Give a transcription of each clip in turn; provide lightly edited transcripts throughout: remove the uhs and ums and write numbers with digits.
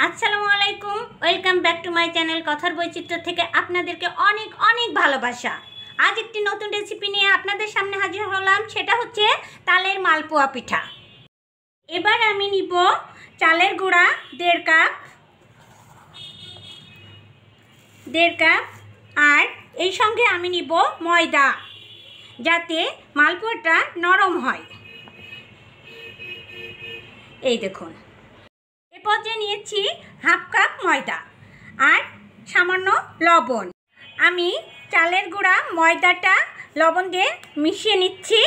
আসসালামু আলাইকুম, welcome back to my channel কথার বৈচিত্র্য থেকে আপনাদেরকে অনেক অনেক ভালোবাসা। আজ একটি নতুন রেসিপি নিয়ে আপনাদের সামনে হাজির হলাম, সেটা হচ্ছে তালের মালপোয়া পিঠা। এবার আমি নিব চালের গুঁড়া 1.5 কাপ আর এই সঙ্গে আমি নিব ময়দা, যাতে মালপোয়াটা নরম হয়। এই দেখুন, এ পর্যায়ে নিয়েছি 1/2 কাপ ময়দা আর সামান্য লবণ। আমি চালের গুঁড়া ময়দাটা লবণ দিয়ে মিশিয়ে নিচ্ছি।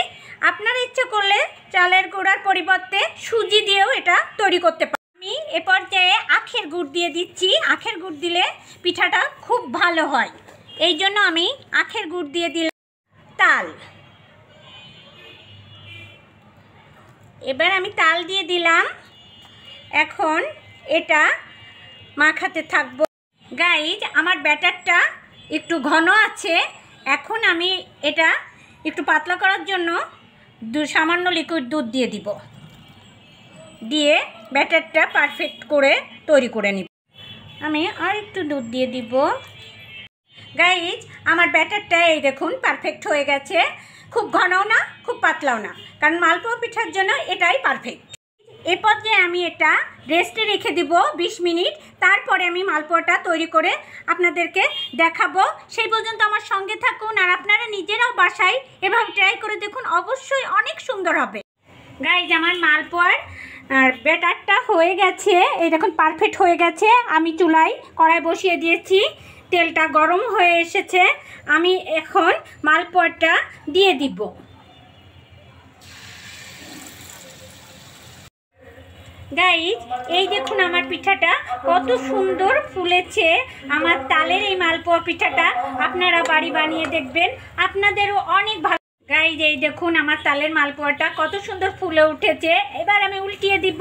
আপনারা ইচ্ছে করলে চালের গুঁড়ার পরিবর্তে সুজি দিয়েও এটা তৈরি করতে পারেন। আমি এ পর্যায়ে আখের গুড় দিয়ে দিচ্ছি। আখের গুড় দিলে পিঠাটা খুব ভালো হয়, এই জন্য আমি আখের গুড় দিয়ে দিলাম। তাল, এবার আমি তাল দিয়ে দিলাম। এখন এটা মাখাতে থাকবো। গাইজ, আমার ব্যাটারটা একটু ঘন আছে। এখন আমি এটা একটু পাতলা করার জন্য সামান্য লিকুইড দুধ দিয়ে দিব, দিয়ে ব্যাটারটা পারফেক্ট করে তৈরি করে নিব। আমি আর একটু দুধ দিয়ে দিব। গাইজ, আমার ব্যাটারটা এই দেখুন পারফেক্ট হয়ে গেছে। খুব ঘনও না, খুব পাতলাও না, কারণ মালপোয়া পিঠার জন্য এটাই পারফেক্ট। এ পর্যায়ে আমি এটা রেস্টে রেখে দিব 20 মিনিট। তারপরে আমি মালপোয়াটা তৈরি করে আপনাদেরকে দেখাবো। সেই পর্যন্ত আমার সঙ্গে থাকুন আর আপনারা নিজেরাও বাসায় এভাবে ট্রাই করে দেখুন, অবশ্যই অনেক সুন্দর হবে। গাইজ, আমার মালপোয়ার ব্যাটারটা হয়ে গেছে, এই দেখুন পারফেক্ট হয়ে গেছে। আমি চুলায় কড়াই বসিয়ে দিয়েছি, তেলটা গরম হয়ে এসেছে। আমি এখন মালপোয়াটা দিয়ে দিব। গাইজ, এই দেখুন আমার পিঠাটা কত সুন্দর ফুলেছে। আমার তালের এই মালপোয়া পিঠাটা আপনারা বাড়ি বানিয়ে দেখবেন, আপনাদেরও অনেক ভালো। গাইজ, এই দেখুন আমার তালের মালপোয়াটা কত সুন্দর ফুলে উঠেছে। এবার আমি উল্টিয়ে দিব।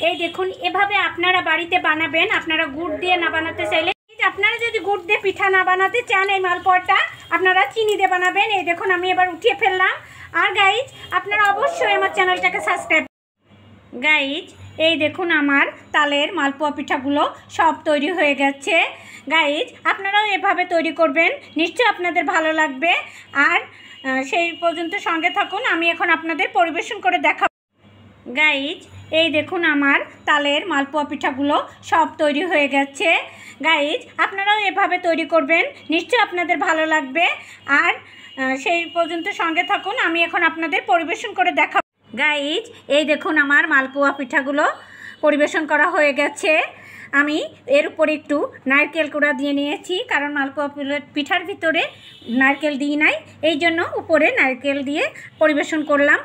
এই দেখুন, এভাবে আপনারা বাড়িতে বানাবেন। আপনারা গুড় দিয়ে না বানাতে চাইলে, আপনারা যদি গুড় দিয়ে পিঠা না বানাতে চান এই মালপোয়াটা, আপনারা চিনি দিয়ে বানাবেন। এই দেখুন আমি এবার উঠিয়ে ফেললাম। আর গাইজ, আপনারা অবশ্যই আমার চ্যানেলটাকে সাবস্ক্রাইব। গাইজ, এই দেখুন আমার তালের মালপোয়া পিঠাগুলো সব তৈরি হয়ে গেছে। গাইজ, আপনারাও এভাবে তৈরি করবেন, নিশ্চয়ই আপনাদের ভালো লাগবে। আর সেই পর্যন্ত সঙ্গে থাকুন, আমি এখন আপনাদের পরিবেশন করে দেখাবো। গাইজ, এই দেখুন আমার তালের মালপোয়া পিঠাগুলো সব তৈরি হয়ে গেছে। গাইজ, আপনারাও এভাবে তৈরি করবেন, নিশ্চয়ই আপনাদের ভালো লাগবে। আর সেই পর্যন্ত সঙ্গে থাকুন, আমি এখন আপনাদের পরিবেশন করে দেখাবো। গাইজ, এই দেখুন আমার মালপোয়া পিঠাগুলো পরিবেশন করা হয়ে গেছে। আমি এর উপরে একটু নারকেল কুড়া দিয়ে নিয়েছি, কারণ মালপোয়া পিঠার ভিতরে নারকেল দিই নাই, এই জন্য উপরে নারকেল দিয়ে পরিবেশন করলাম।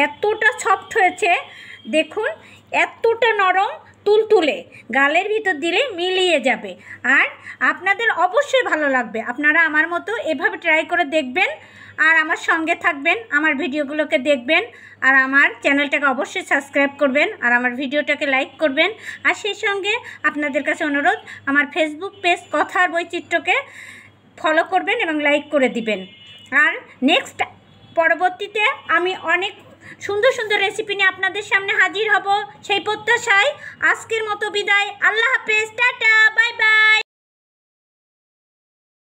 এতটা সফট হয়েছে দেখুন, এতটা নরম তুলতুলে, গালের ভিতর দিলে মিলিয়ে যাবে। আর আপনাদের অবশ্যই ভালো লাগবে। আপনারা আমার মতো এভাবে ট্রাই করে দেখবেন আর আমার সঙ্গে থাকবেন, আমার ভিডিওগুলোকে দেখবেন আর আমার চ্যানেলটাকে অবশ্যই সাবস্ক্রাইব করবেন আর আমার ভিডিওটাকে লাইক করবেন। আর সেই সঙ্গে আপনাদের কাছে অনুরোধ, আমার ফেসবুক পেজ কথার বৈচিত্র্যকে ফলো করবেন এবং লাইক করে দিবেন। আর নেক্সট পরবর্তীতে আমি অনেক সুন্দর সুন্দর রেসিপি নিয়ে আপনাদের সামনে হাজির হব, সেই প্রত্যাশায় আজকের মতো বিদায়। আল্লাহ হাফেজ, টাটা, বাই বাই।